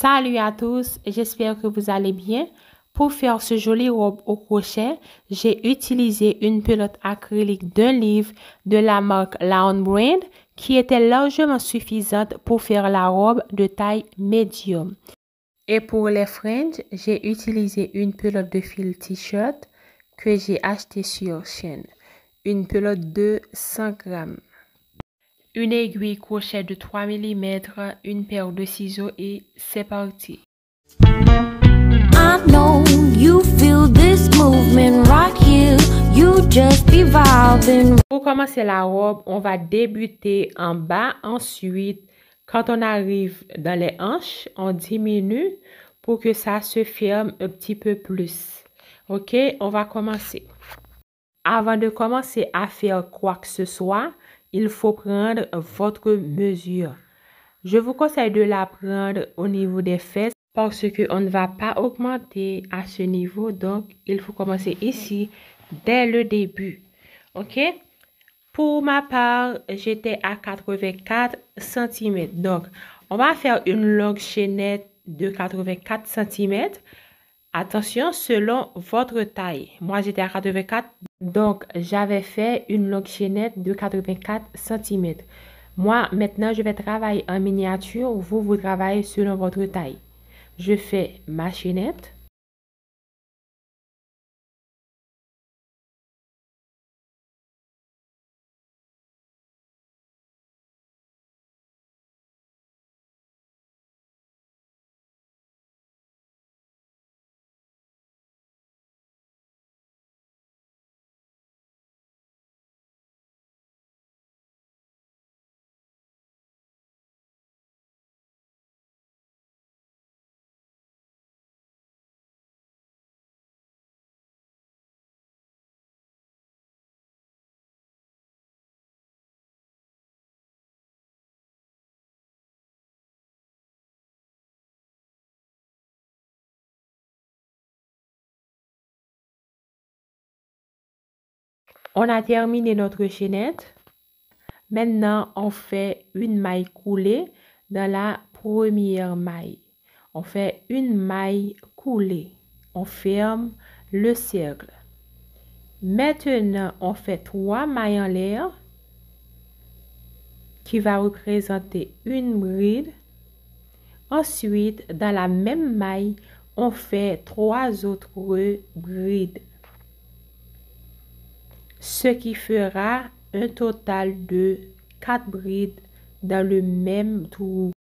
Salut à tous, j'espère que vous allez bien. Pour faire ce joli robe au crochet, j'ai utilisé une pelote acrylique d'un livre de la marque Lawn Brand qui était largement suffisante pour faire la robe de taille médium. Et pour les fringes, j'ai utilisé une pelote de fil t-shirt que j'ai acheté sur Shein. Une pelote de 100 grammes. Une aiguille crochet de 3 mm, une paire de ciseaux et c'est parti. I know you feel this movement right here. You just be vibing. Pour commencer la robe, on va débuter en bas. Ensuite, quand on arrive dans les hanches, on diminue pour que ça se ferme un petit peu plus. Ok, on va commencer. Avant de commencer à faire quoi que ce soit, il faut prendre votre mesure. Je vous conseille de la prendre au niveau des fesses parce qu'on ne va pas augmenter à ce niveau. Donc, il faut commencer ici dès le début. OK? Pour ma part, j'étais à 84 cm. Donc, on va faire une longue chaînette de 84 cm. Attention, selon votre taille. Moi, j'étais à 84. Donc, j'avais fait une longue chaînette de 84 cm. Moi, maintenant, je vais travailler en miniature. Vous travaillez selon votre taille. Je fais ma chaînette. On a terminé notre chaînette. Maintenant, on fait une maille coulée dans la première maille. On fait une maille coulée. On ferme le cercle. Maintenant, on fait 3 mailles en l'air qui va représenter une bride. Ensuite, dans la même maille, on fait 3 autres brides. Ce qui fera un total de 4 brides dans le même trou.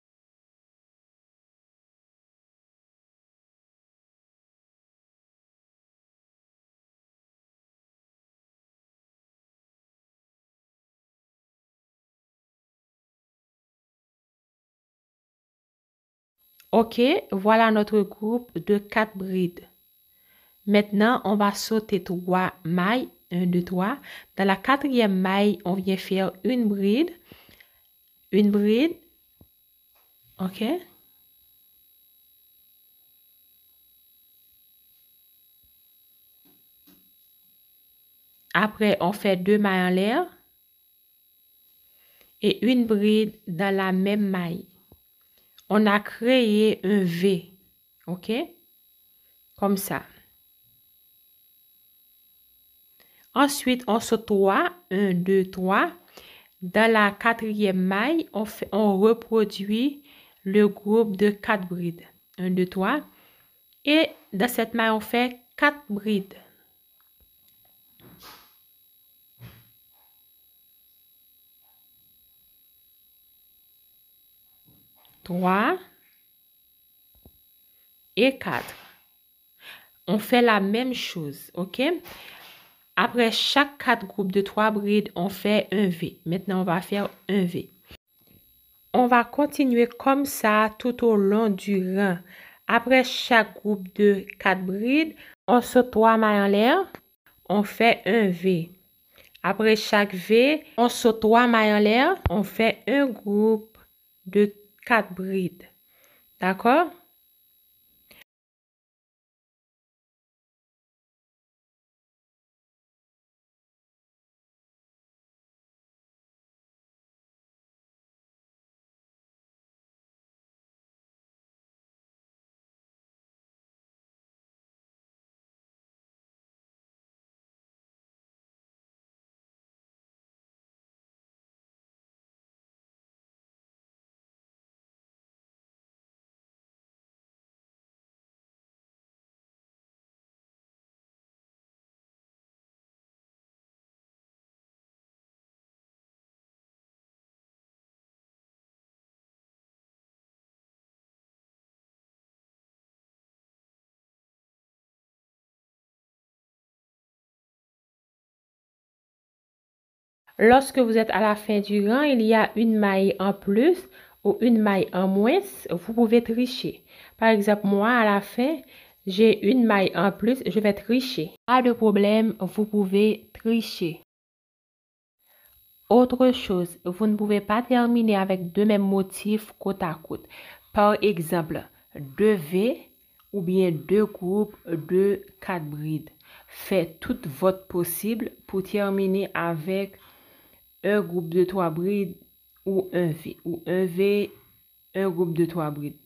Ok, voilà notre groupe de 4 brides. Maintenant, on va sauter 3 mailles. 1, 2, 3. Dans la 4e maille, on vient faire une bride. Une bride. Ok. Après, on fait 2 mailles en l'air. Et une bride dans la même maille. On a créé un V. Ok. Comme ça. Ensuite, on saute 3. 1, 2, 3. Dans la 4e maille, on reproduit le groupe de 4 brides. 1, 2, 3. Et dans cette maille, on fait 4 brides. Trois et 4. On fait la même chose, ok? Après chaque 4 groupes de 3 brides, on fait un V. Maintenant, on va faire un V. On va continuer comme ça tout au long du rang. Après chaque groupe de 4 brides, on saute 3 mailles en l'air. On fait un V. Après chaque V, on saute 3 mailles en l'air. On fait un groupe de 4 brides. D'accord? Lorsque vous êtes à la fin du rang, il y a une maille en plus ou une maille en moins, vous pouvez tricher. Par exemple, moi, à la fin, j'ai une maille en plus, je vais tricher. Pas de problème, vous pouvez tricher. Autre chose, vous ne pouvez pas terminer avec deux mêmes motifs côte à côte. Par exemple, 2 V ou bien 2 groupes de 4 brides. Faites tout votre possible pour terminer avec un groupe de 3 brides ou un V. Ou un V, un groupe de 3 brides.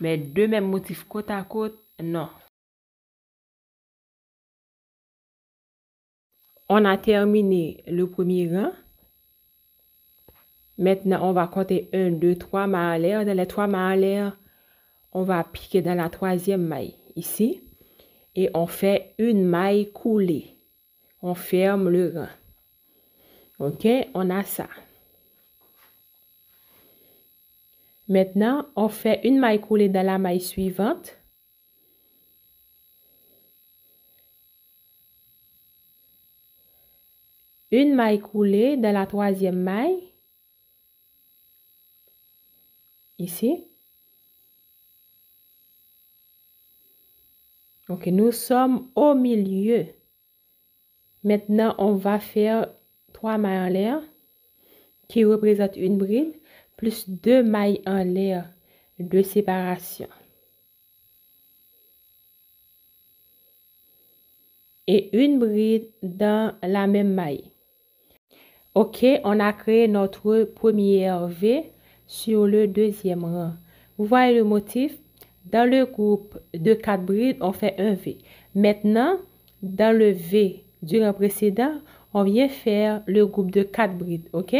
Mais deux mêmes motifs côte à côte, non. On a terminé le premier rang. Maintenant, on va compter 1, 2, 3 mailles en l'air. Dans les 3 mailles en l'air, on va piquer dans la troisième maille, ici. Et on fait une maille coulée. On ferme le rang. OK, on a ça. Maintenant, on fait une maille coulée dans la maille suivante. Une maille coulée dans la troisième maille. Ici. Ok, nous sommes au milieu. Maintenant, on va faire 3 mailles en l'air qui représentent une bride plus 2 mailles en l'air de séparation. Et une bride dans la même maille. Ok, on a créé notre première V sur le deuxième rang. Vous voyez le motif? Dans le groupe de 4 brides, on fait un V. Maintenant, dans le V du rang précédent, on vient faire le groupe de 4 brides. Ok?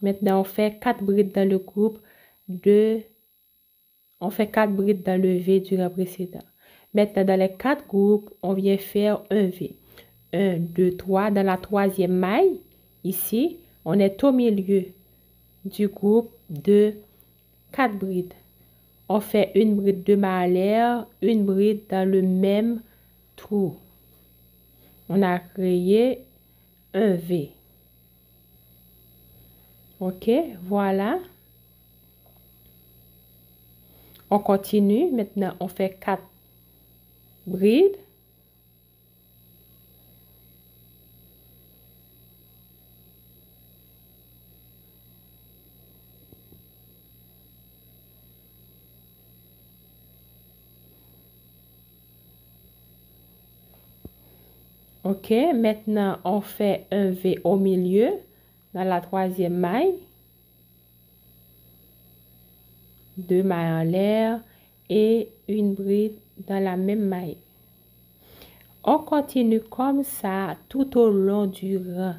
Maintenant, on fait 4 brides dans le groupe de... On fait 4 brides dans le V du rang précédent. Maintenant, dans les 4 groupes, on vient faire un V. 1, 2, 3 dans la troisième maille. Ici, on est au milieu du groupe de 4 brides. On fait une bride de mailles en l'air, une bride dans le même trou. On a créé un V. OK, voilà. On continue. Maintenant, on fait 4 brides. OK, maintenant on fait un V au milieu dans la troisième maille. 2 mailles en l'air et une bride dans la même maille. On continue comme ça tout au long du rang.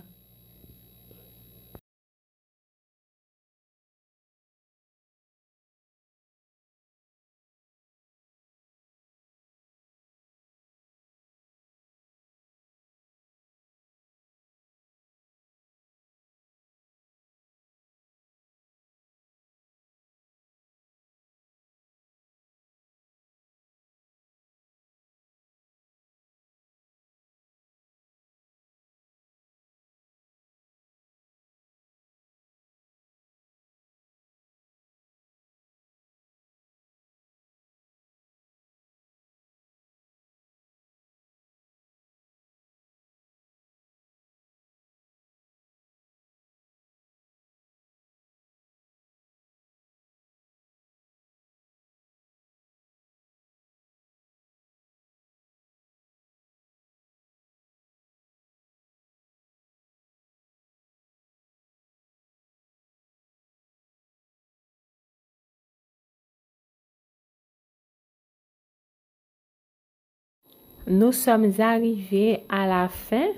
Nous sommes arrivés à la fin.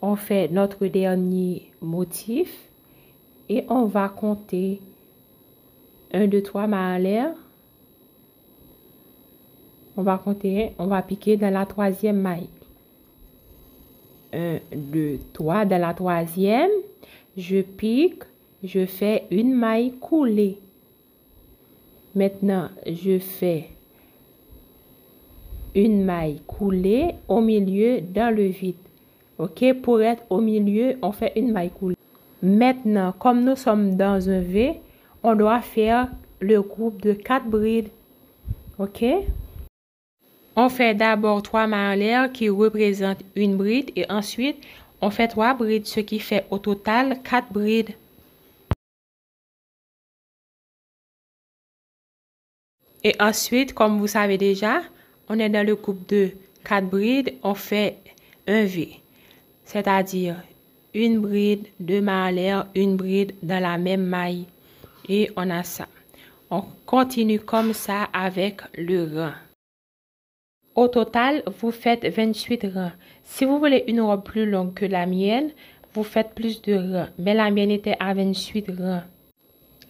On fait notre dernier motif et on va compter 1, 2, 3 mailles en l'air. On va compter, on va piquer dans la troisième maille. 1, 2, 3 dans la troisième. Je pique, je fais une maille coulée. Maintenant, je fais une maille coulée au milieu dans le vide. OK? Pour être au milieu, on fait une maille coulée. Maintenant, comme nous sommes dans un V, on doit faire le groupe de 4 brides. OK? On fait d'abord 3 mailles en l'air qui représentent une bride et ensuite on fait 3 brides, ce qui fait au total 4 brides. Et ensuite, comme vous savez déjà, on est dans le groupe de 4 brides, on fait un V. C'est-à-dire une bride, 2 mailles en l'air, une bride dans la même maille. Et on a ça. On continue comme ça avec le rang. Au total, vous faites 28 rangs. Si vous voulez une robe plus longue que la mienne, vous faites plus de rangs. Mais la mienne était à 28 rangs.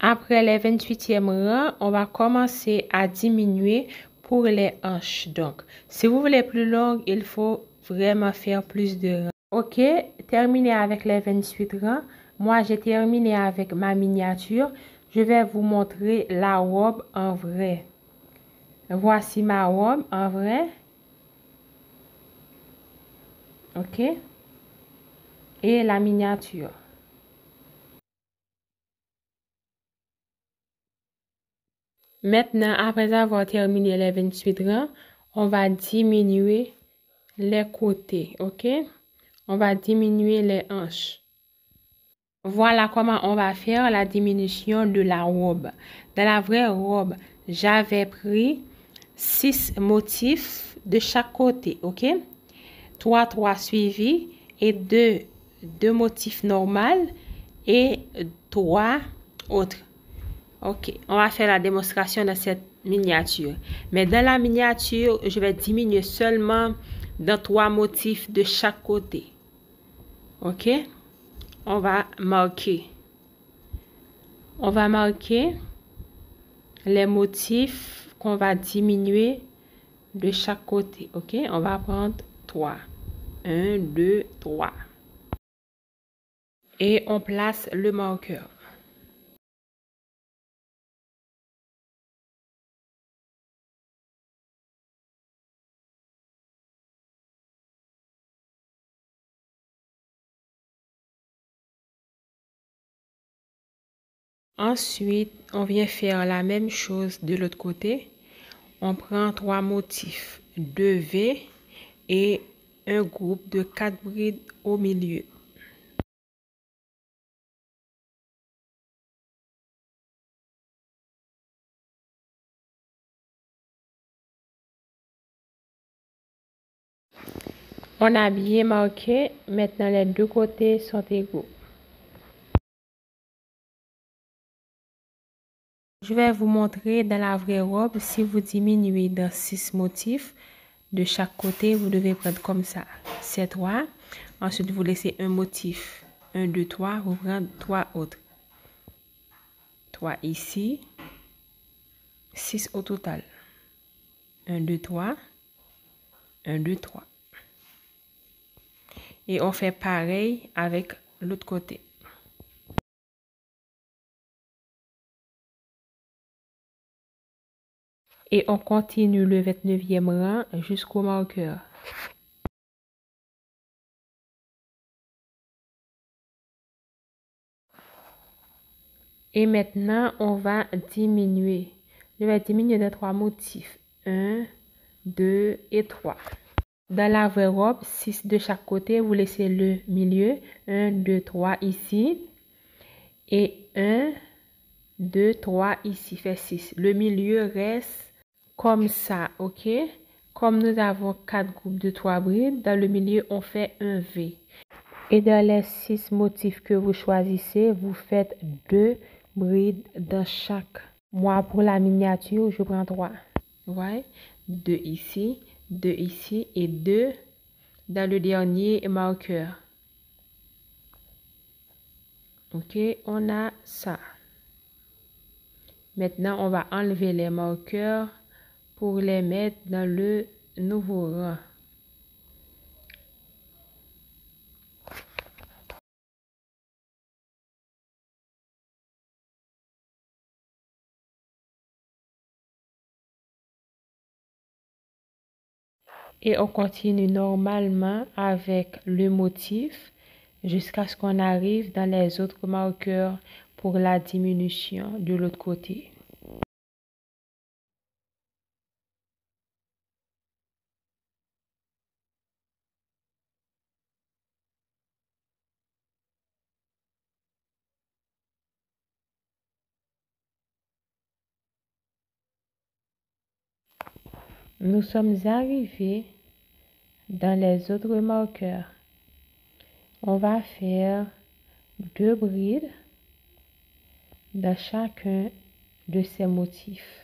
Après les 28e rangs, on va commencer à diminuer pour les hanches. Donc, si vous voulez plus longue, il faut vraiment faire plus de rangs. OK, terminé avec les 28 rangs. Moi, j'ai terminé avec ma miniature. Je vais vous montrer la robe en vrai. Voici ma robe en vrai. OK? Et la miniature. Maintenant, après avoir terminé les 28 rangs, on va diminuer les côtés. OK? On va diminuer les hanches. Voilà comment on va faire la diminution de la robe. Dans la vraie robe, j'avais pris 6 motifs de chaque côté, OK? 3 suivis et 2 motifs normaux et 3 autres. OK, on va faire la démonstration de cette miniature. Mais dans la miniature, je vais diminuer seulement dans 3 motifs de chaque côté. OK? On va marquer. On va marquer les motifs qu'on va diminuer de chaque côté. OK? On va prendre 3. 1, 2, 3. Et on place le marqueur. Ensuite, on vient faire la même chose de l'autre côté. On prend 3 motifs, 2 V et un groupe de 4 brides au milieu. On a bien marqué, maintenant les deux côtés sont égaux. Je vais vous montrer dans la vraie robe, si vous diminuez dans 6 motifs de chaque côté, vous devez prendre comme ça. C'est 3. Ensuite, vous laissez un motif. 1, 2, 3. Vous prenez 3 autres. 3 ici. 6 au total. 1, 2, 3. 1, 2, 3. Et on fait pareil avec l'autre côté. Et on continue le 29e rang jusqu'au marqueur. Et maintenant, on va diminuer. Je vais diminuer de 3 motifs. 1, 2 et 3. Dans la vraie robe, 6 de chaque côté, vous laissez le milieu. 1, 2, 3 ici. Et 1, 2, 3 ici, fait 6. Le milieu reste comme ça, OK? Comme nous avons 4 groupes de 3 brides, dans le milieu, on fait un V. Et dans les 6 motifs que vous choisissez, vous faites 2 brides dans chaque. Moi, pour la miniature, je prends 3. Ouais, 2 ici et 2 dans le dernier marqueur. OK, on a ça. Maintenant, on va enlever les marqueurs pour les mettre dans le nouveau rang. Et on continue normalement avec le motif jusqu'à ce qu'on arrive dans les autres marqueurs pour la diminution de l'autre côté. Nous sommes arrivés dans les autres marqueurs. On va faire 2 brides dans chacun de ces motifs.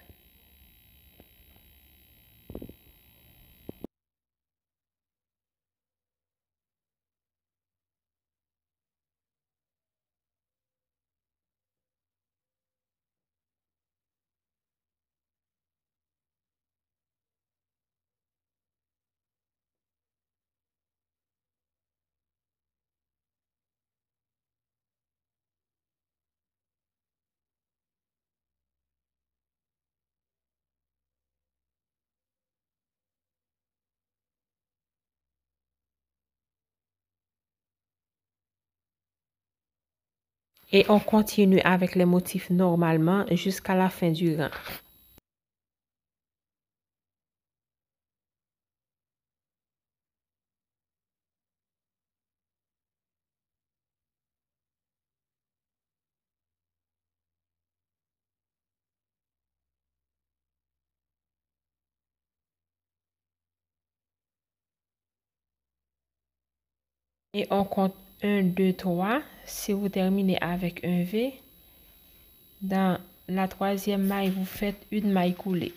Et on continue avec les motifs normalement jusqu'à la fin du rang. Et on compte 1, 2, 3. Si vous terminez avec un V, dans la troisième maille, vous faites une maille coulée.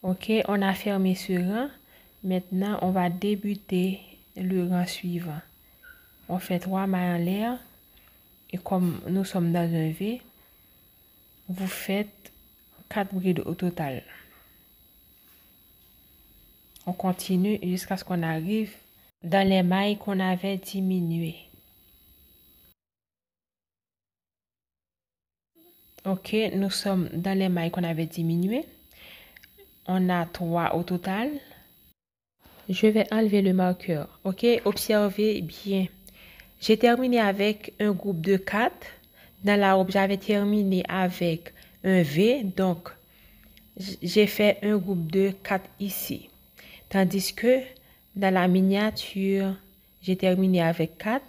Ok, on a fermé ce rang. Maintenant, on va débuter le rang suivant. On fait 3 mailles en l'air. Et comme nous sommes dans un V, vous faites 4 brides au total. On continue jusqu'à ce qu'on arrive dans les mailles qu'on avait diminuées. Ok, nous sommes dans les mailles qu'on avait diminuées. On a 3 au total. Je vais enlever le marqueur. Ok, observez bien. J'ai terminé avec un groupe de 4. Dans la robe, j'avais terminé avec un V. Donc, j'ai fait un groupe de 4 ici. Tandis que dans la miniature, j'ai terminé avec 4.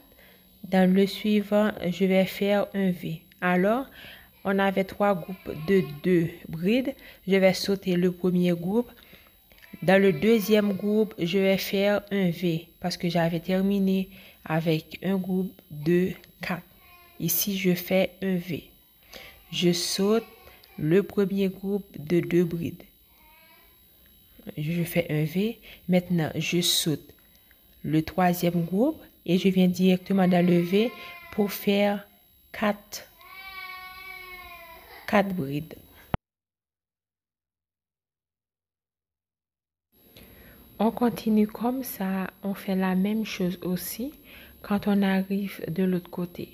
Dans le suivant, je vais faire un V. Alors, on avait 3 groupes de 2 brides. Je vais sauter le premier groupe. Dans le deuxième groupe, je vais faire un V parce que j'avais terminé avec un groupe de 4. Ici, je fais un V. Je saute le premier groupe de 2 brides. Je fais un V. Maintenant, je saute le troisième groupe et je viens directement dans le V pour faire 4 brides. On continue comme ça, on fait la même chose aussi quand on arrive de l'autre côté.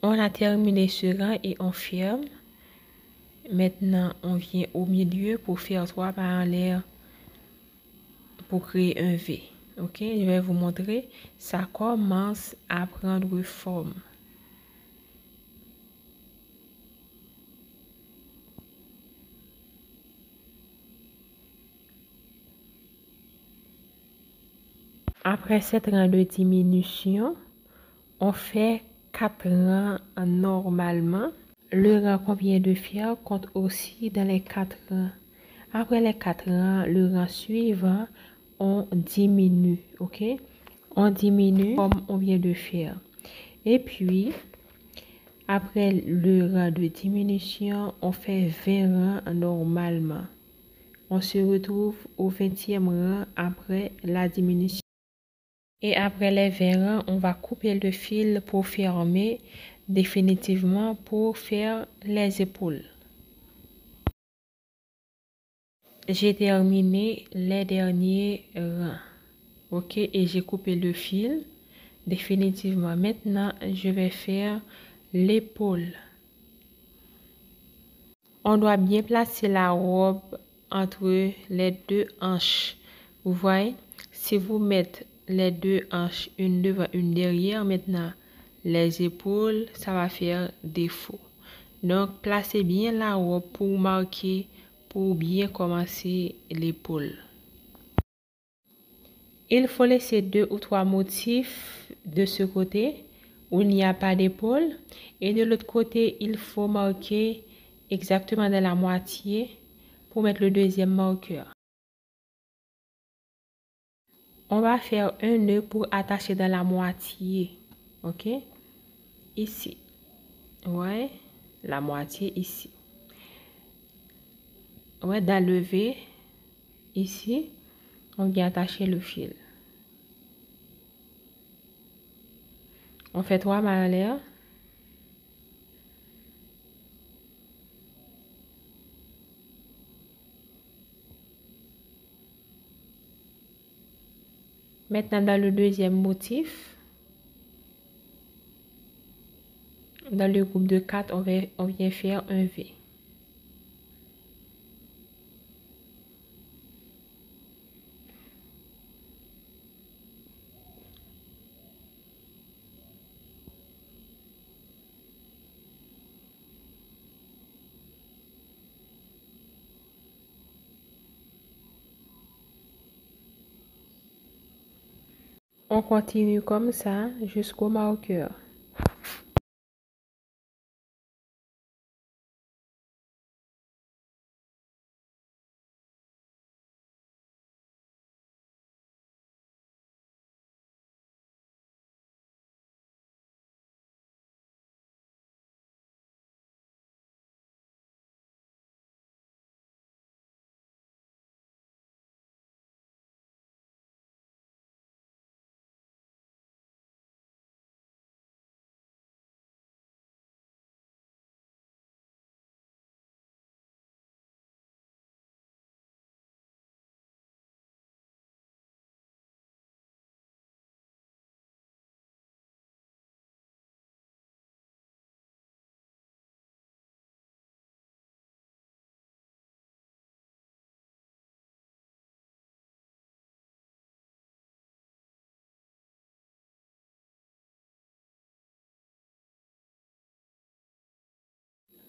On a terminé ce rang et on ferme. Maintenant, on vient au milieu pour faire 3 pas en l'air pour créer un V. Ok, je vais vous montrer. Ça commence à prendre forme. Après 7 rangs de diminution, on fait 4 rangs normalement. Le rang qu'on vient de faire compte aussi dans les 4 rangs. Après les 4 rangs, le rang suivant, on diminue, ok? On diminue comme on vient de faire. Et puis, après le rang de diminution, on fait 20 rangs normalement. On se retrouve au 20e rang après la diminution. Et après les 20 rangs, on va couper le fil pour fermer définitivement pour faire les épaules. J'ai terminé les derniers rangs. Ok, et j'ai coupé le fil définitivement. Maintenant, je vais faire l'épaule. On doit bien placer la robe entre les deux hanches. Vous voyez, si vous mettez les deux hanches une devant une derrière, maintenant les épaules, ça va faire défaut. Donc, placez bien la robe pour marquer, pour bien commencer l'épaule. Il faut laisser 2 ou 3 motifs de ce côté où il n'y a pas d'épaule. Et de l'autre côté, il faut marquer exactement dans la moitié pour mettre le deuxième marqueur. On va faire un nœud pour attacher dans la moitié. Ok? Ici. Ouais. La moitié ici. Ouais, dans le V. Ici. On vient attacher le fil. On fait 3 mailles en l'air. Maintenant, dans le deuxième motif, dans le groupe de 4, on vient faire un V. On continue comme ça jusqu'au marqueur.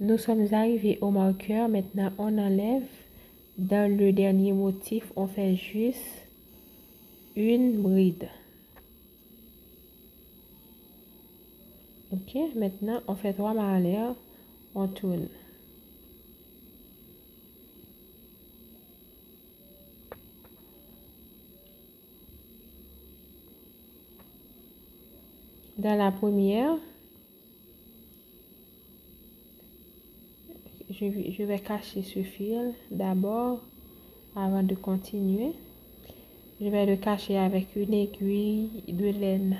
Nous sommes arrivés au marqueur. Maintenant, on enlève. Dans le dernier motif, on fait juste une bride. Ok, maintenant, on fait 3 mailles en l'air. On tourne. Dans la première, je vais cacher ce fil d'abord avant de continuer. Je vais le cacher avec une aiguille de laine.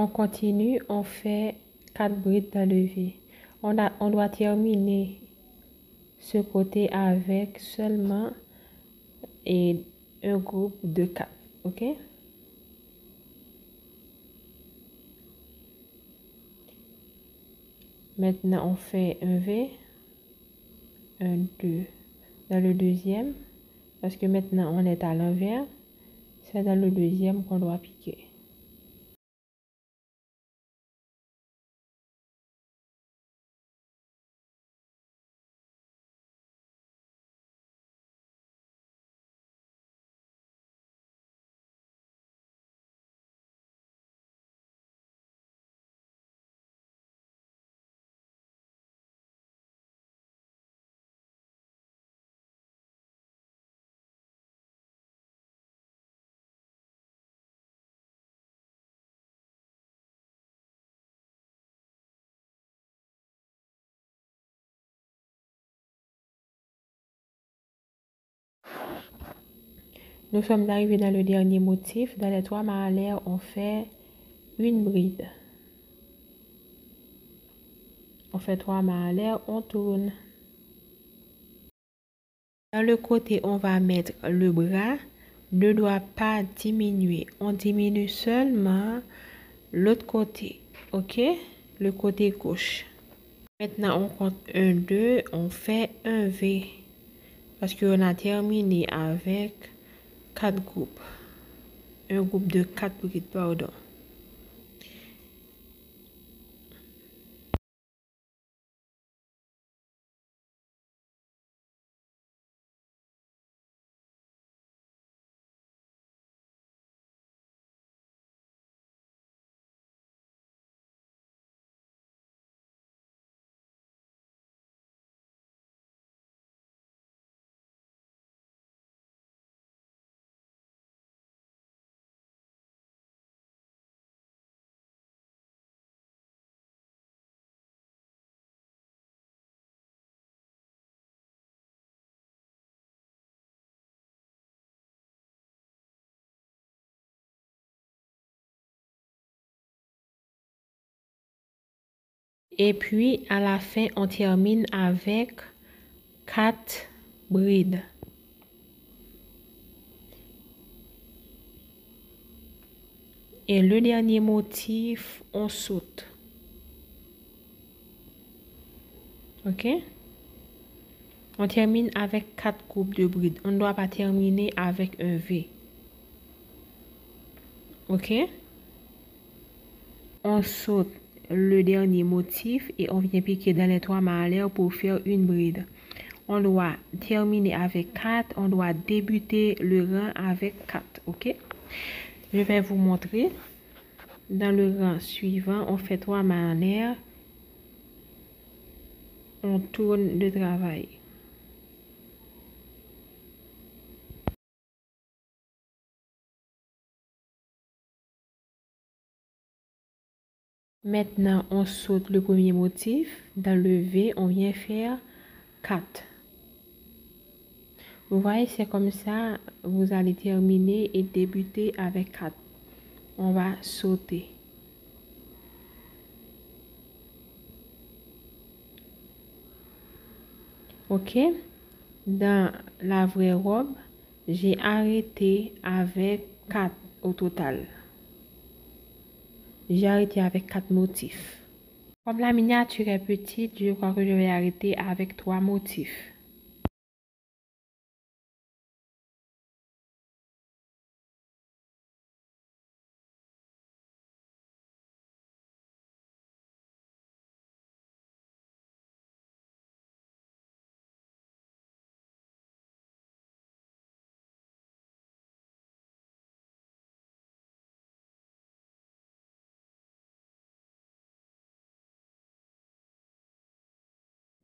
On continue, on fait 4 brides d'enlevé. On doit terminer ce côté avec seulement un groupe de 4. OK? Maintenant, on fait un V, un 2 dans le deuxième, parce que maintenant on est à l'envers. C'est dans le deuxième qu'on doit piquer. Nous sommes arrivés dans le dernier motif. Dans les 3 mains à l'air, on fait une bride. On fait 3 mains à l'air, on tourne. Dans le côté, on va mettre le bras. Ne doit pas diminuer. On diminue seulement l'autre côté. OK? Le côté gauche. Maintenant, on compte 1, 2. On fait un V. Parce qu'on a terminé avec 4 groupes. Un groupe de 4 brides, pardon. Et puis, à la fin, on termine avec 4 brides. Et le dernier motif, on saute. OK? On termine avec 4 groupes de brides. On ne doit pas terminer avec un V. OK? On saute le dernier motif et on vient piquer dans les 3 mains à l'air pour faire une bride. On doit terminer avec 4. On doit débuter le rang avec 4. OK? Je vais vous montrer. Dans le rang suivant, on fait 3 mains en l'air. On tourne le travail. Maintenant, on saute le premier motif. Dans le V, on vient faire 4. Vous voyez, c'est comme ça, vous allez terminer et débuter avec 4. On va sauter. OK? Dans la vraie robe, j'ai arrêté avec 4 au total. J'ai arrêté avec 4 motifs. Comme la miniature est petite, je crois que je vais arrêter avec 3 motifs.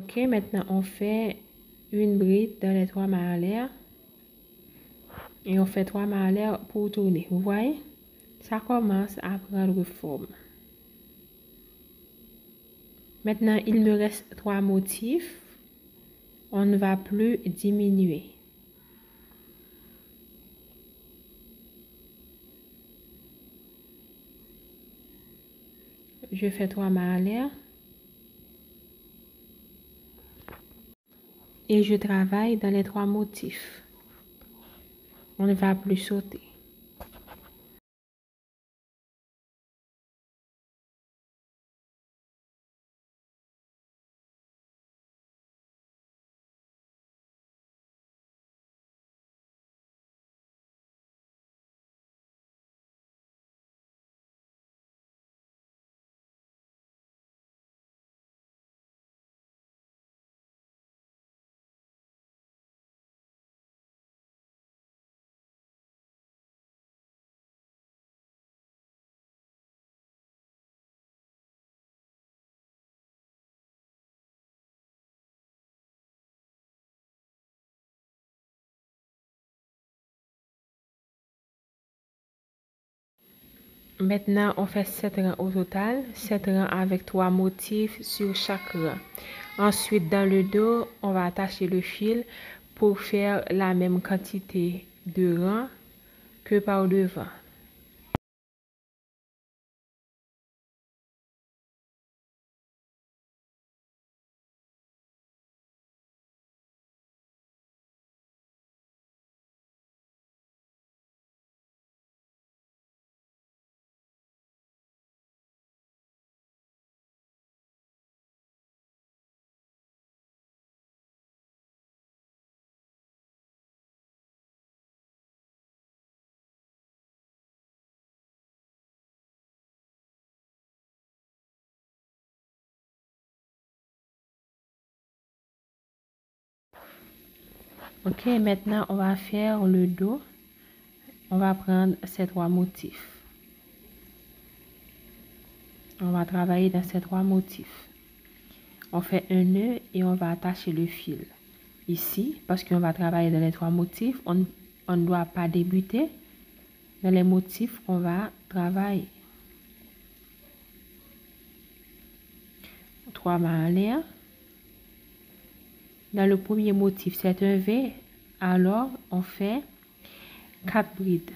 OK, maintenant on fait une bride dans les 3 mains à l'air. Et on fait 3 mains à l'air pour tourner. Vous voyez? Ça commence à prendre forme. Maintenant, il me reste 3 motifs. On ne va plus diminuer. Je fais 3 mains en l'air. Et je travaille dans les 3 motifs. On ne va plus sauter. Maintenant, on fait 7 rangs au total, 7 rangs avec 3 motifs sur chaque rang. Ensuite, dans le dos, on va attacher le fil pour faire la même quantité de rangs que par devant. Ok, maintenant on va faire le dos. On va prendre ces 3 motifs. On va travailler dans ces 3 motifs. On fait un nœud et on va attacher le fil. Ici, parce qu'on va travailler dans les 3 motifs, on ne doit pas débuter dans les motifs qu'on va travailler. 3 mains en l'air. Dans le premier motif, c'est un V. Alors, on fait 4 brides.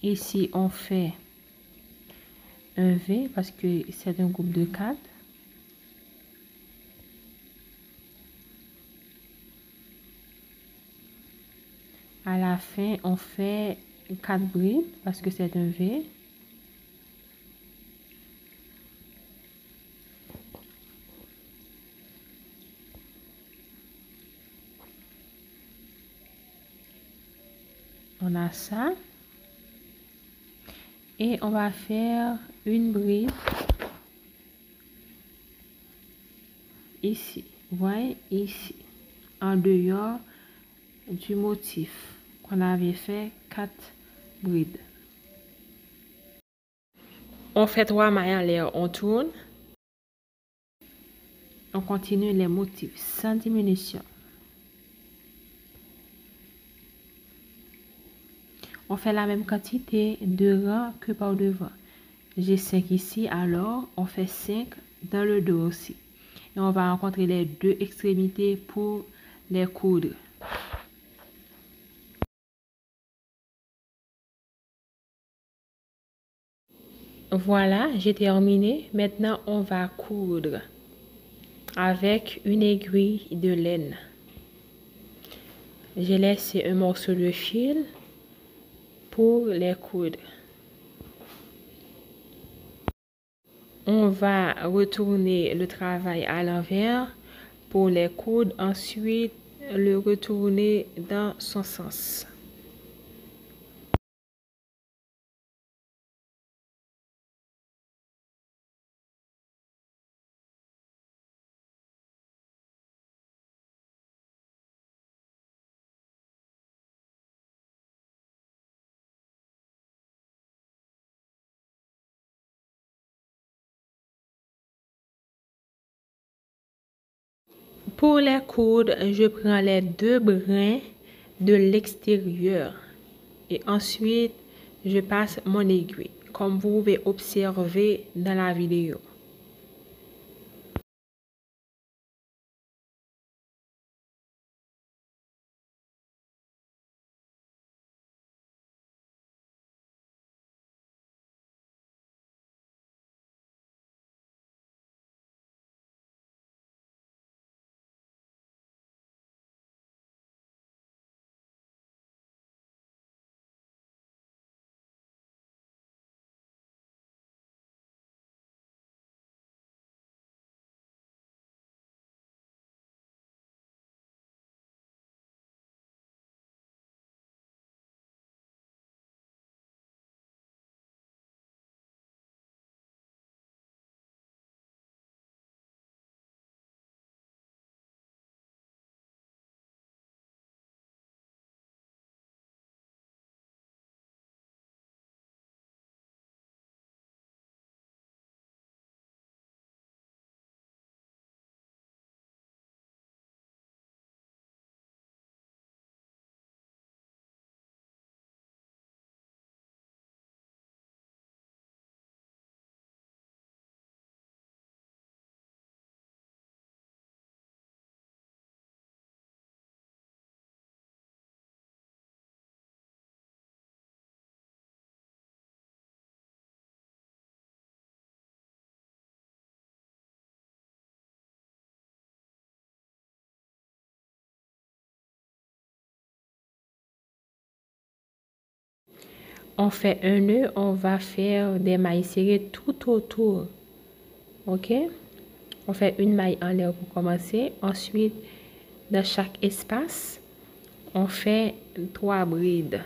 Ici, on fait un V parce que c'est un groupe de 4. À la fin, on fait 4 brides parce que c'est un V. On a ça. Et on va faire une bride ici. Vous voyez, ici. En dehors du motif qu'on avait fait 4 brides. On fait 3 mailles en l'air, on tourne. On continue les motifs sans diminution. On fait la même quantité de rangs que par devant. J'ai 5 ici, alors on fait 5 dans le dos aussi. Et on va rencontrer les 2 extrémités pour les coudre. Voilà, j'ai terminé. Maintenant, on va coudre avec une aiguille de laine. J'ai laissé un morceau de fil pour les coudre. On va retourner le travail à l'envers pour les coudre, ensuite le retourner dans son sens. Pour les coudre, je prends les 2 brins de l'extérieur. Et ensuite, je passe mon aiguille, comme vous pouvez observer dans la vidéo. On fait un nœud, on va faire des mailles serrées tout autour. Ok? On fait une maille en l'air pour commencer. Ensuite, dans chaque espace, on fait 3 brides.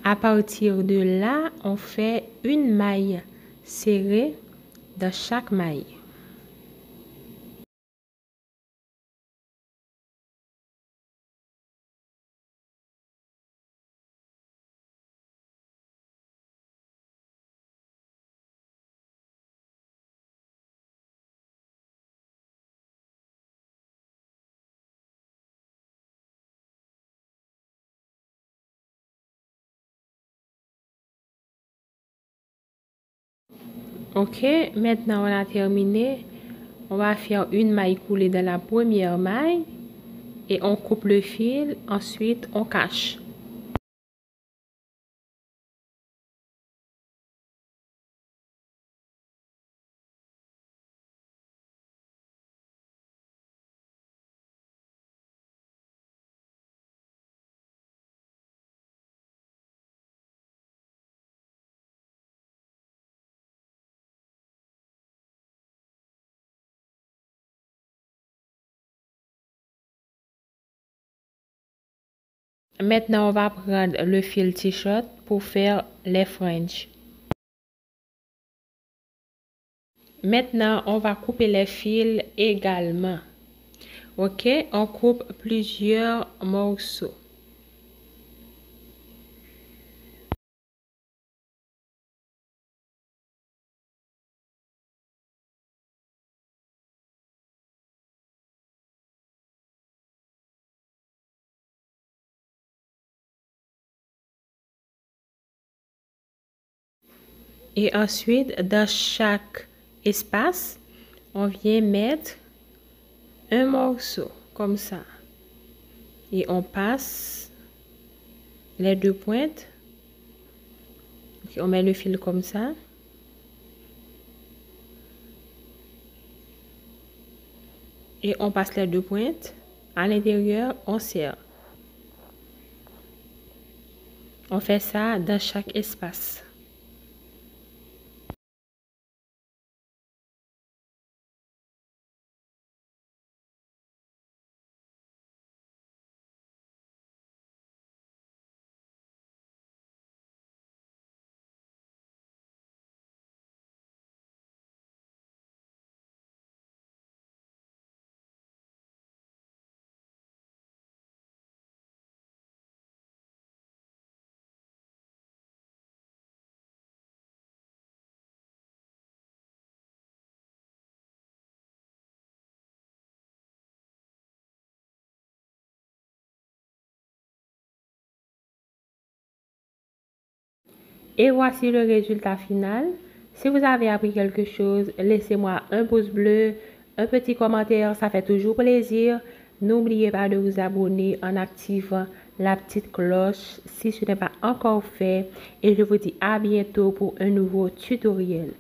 À partir de là, on fait une maille serrée dans chaque maille. Ok, maintenant on a terminé. On va faire une maille coulée dans la première maille et on coupe le fil. Ensuite, on cache. Maintenant, on va prendre le fil t-shirt pour faire les franges. Maintenant, on va couper les fils également. Ok, on coupe plusieurs morceaux. Et ensuite, dans chaque espace, on vient mettre un morceau comme ça. Et on passe les deux pointes. Okay, on met le fil comme ça. Et on passe les deux pointes. À l'intérieur, on serre. On fait ça dans chaque espace. Et voici le résultat final. Si vous avez appris quelque chose, laissez-moi un pouce bleu, un petit commentaire, ça fait toujours plaisir. N'oubliez pas de vous abonner en activant la petite cloche si ce n'est pas encore fait. Et je vous dis à bientôt pour un nouveau tutoriel.